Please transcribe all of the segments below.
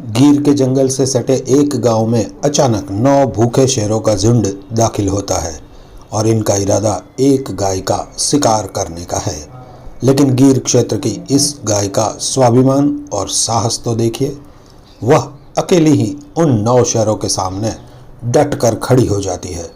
गिर के जंगल से सटे एक गांव में अचानक 9 भूखे शेरों का झुंड दाखिल होता है और इनका इरादा एक गाय का शिकार करने का है। लेकिन गिर क्षेत्र की इस गाय का स्वाभिमान और साहस तो देखिए। वह अकेली ही उन 9 शेरों के सामने डट कर खड़ी हो जाती है।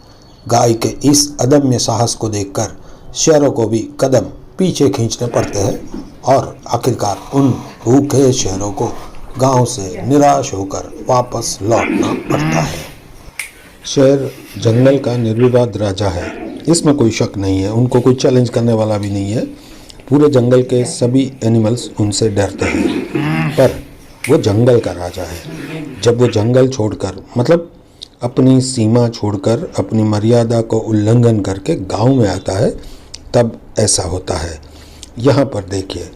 गाय के इस अदम्य साहस को देखकर शेरों को भी कदम पीछे खींचने पड़ते हैं और आखिरकार उन भूखे शेरों को गांव से निराश होकर वापस लौटना पड़ता है। शेर जंगल का निर्विवाद राजा है, इसमें कोई शक नहीं है। उनको कोई चैलेंज करने वाला भी नहीं है। पूरे जंगल के सभी एनिमल्स उनसे डरते हैं, पर वो जंगल का राजा है। जब वो जंगल छोड़कर मतलब अपनी सीमा छोड़कर अपनी मर्यादा को उल्लंघन करके गांव में आता है, तब ऐसा होता है। यहाँ पर देखिए,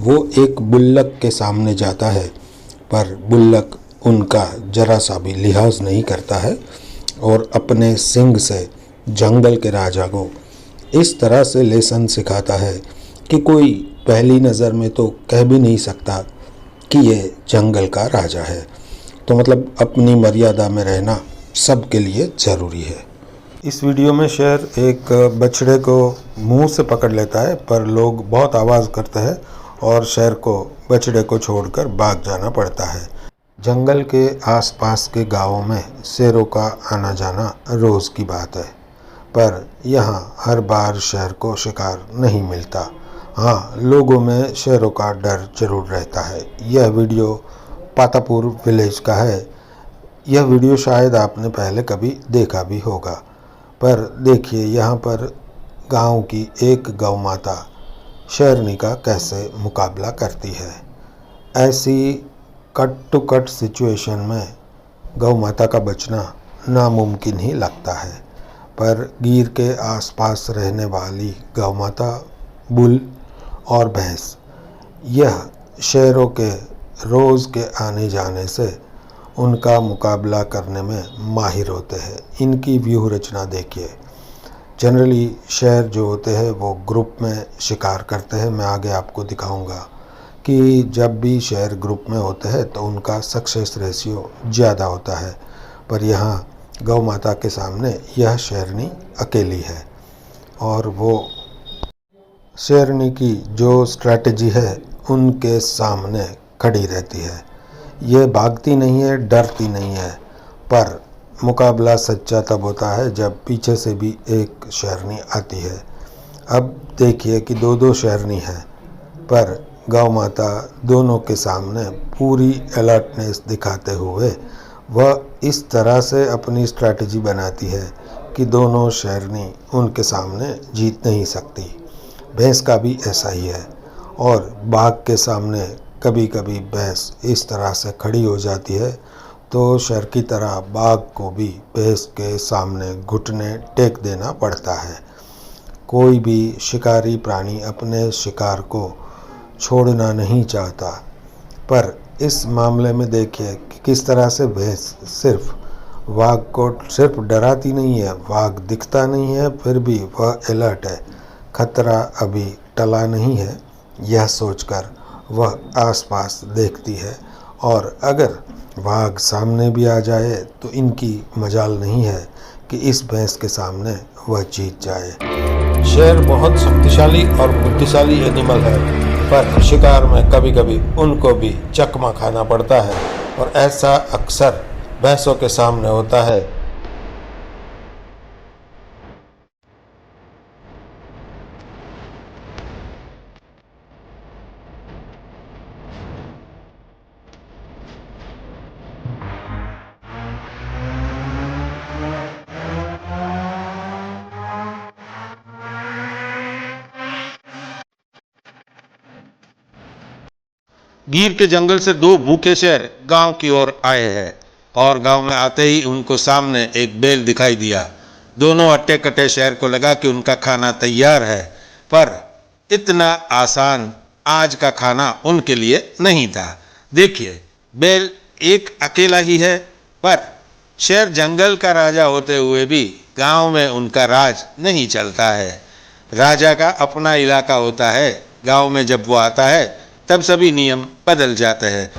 वो एक बुल्लक के सामने जाता है, पर बुल्लक उनका जरा सा भी लिहाज नहीं करता है और अपने सींग से जंगल के राजा को इस तरह से लेसन सिखाता है कि कोई पहली नज़र में तो कह भी नहीं सकता कि ये जंगल का राजा है। तो मतलब अपनी मर्यादा में रहना सबके लिए ज़रूरी है। इस वीडियो में शेर एक बछड़े को मुंह से पकड़ लेता है, पर लोग बहुत आवाज़ करते हैं और शेर को बछड़े को छोड़कर भाग जाना पड़ता है। जंगल के आसपास के गांवों में शेरों का आना जाना रोज़ की बात है, पर यहाँ हर बार शेर को शिकार नहीं मिलता। हाँ, लोगों में शेरों का डर जरूर रहता है। यह वीडियो पातापुर विलेज का है। यह वीडियो शायद आपने पहले कभी देखा भी होगा, पर देखिए यहाँ पर गांव की एक गौ माता शेरनी का कैसे मुकाबला करती है। ऐसी कट टू कट सिचुएशन में गौ माता का बचना नामुमकिन ही लगता है, पर गिर के आसपास रहने वाली गौ माता, बुल और भैंस, यह शेरों के रोज़ के आने जाने से उनका मुकाबला करने में माहिर होते हैं। इनकी व्यूह रचना देखिए। जनरली शेर जो होते हैं वो ग्रुप में शिकार करते हैं। मैं आगे आपको दिखाऊंगा कि जब भी शेर ग्रुप में होते हैं तो उनका सक्सेस रेशियो ज़्यादा होता है, पर यहाँ गौ माता के सामने यह शेरनी अकेली है और वो शेरनी की जो स्ट्रैटेजी है उनके सामने खड़ी रहती है। ये भागती नहीं है, डरती नहीं है, पर मुकाबला सच्चा तब होता है जब पीछे से भी एक शेरनी आती है। अब देखिए कि दो शेरनी हैं, पर गौ माता दोनों के सामने पूरी अलर्टनेस दिखाते हुए वह इस तरह से अपनी स्ट्रैटेजी बनाती है कि दोनों शेरनी उनके सामने जीत नहीं सकती। भैंस का भी ऐसा ही है, और बाघ के सामने कभी कभी भैंस इस तरह से खड़ी हो जाती है तो शेर की तरह बाघ को भी भैंस के सामने घुटने टेक देना पड़ता है। कोई भी शिकारी प्राणी अपने शिकार को छोड़ना नहीं चाहता, पर इस मामले में देखिए कि किस तरह से भैंस सिर्फ बाघ को सिर्फ डराती नहीं है, बाघ दिखता नहीं है, फिर भी वह अलर्ट है। खतरा अभी टला नहीं है, यह सोचकर वह आसपास देखती है, और अगर बाघ सामने भी आ जाए तो इनकी मजाल नहीं है कि इस भैंस के सामने वह जीत जाए। शेर बहुत शक्तिशाली और बुद्धिशाली एनिमल है, पर शिकार में कभी कभी उनको भी चकमा खाना पड़ता है, और ऐसा अक्सर भैंसों के सामने होता है। गिर के जंगल से 2 भूखे शेर गांव की ओर आए हैं, और गांव में आते ही उनको सामने एक बैल दिखाई दिया। दोनों हट्टे कट्टे शेर को लगा कि उनका खाना तैयार है, पर इतना आसान आज का खाना उनके लिए नहीं था। देखिए, बैल एक अकेला ही है, पर शेर जंगल का राजा होते हुए भी गांव में उनका राज नहीं चलता है। राजा का अपना इलाका होता है, गांव में जब वो आता है तब सभी नियम बदल जाते हैं।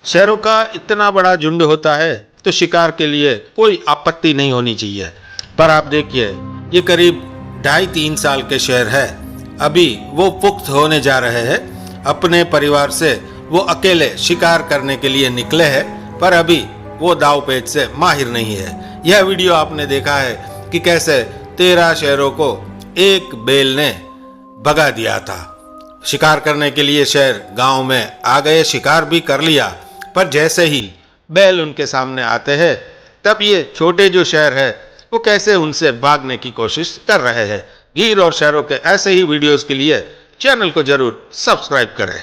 शेरों का इतना बड़ा झुंड होता है तो शिकार के लिए कोई आपत्ति नहीं होनी चाहिए, पर आप देखिए ये करीब 2.5-3 साल के शेर है। अभी वो पुख्त होने जा रहे हैं। अपने परिवार से वो अकेले शिकार करने के लिए निकले हैं, पर अभी वो दाव पेच से माहिर नहीं है। यह वीडियो आपने देखा है कि कैसे 13 शेरों को एक बैल ने भगा दिया था। शिकार करने के लिए शेर गांव में आ गए, शिकार भी कर लिया, पर जैसे ही बैल उनके सामने आते हैं तब ये छोटे जो शेर है वो कैसे उनसे भागने की कोशिश कर रहे हैं। गिर और शेरों के ऐसे ही वीडियोस के लिए चैनल को जरूर सब्सक्राइब करें।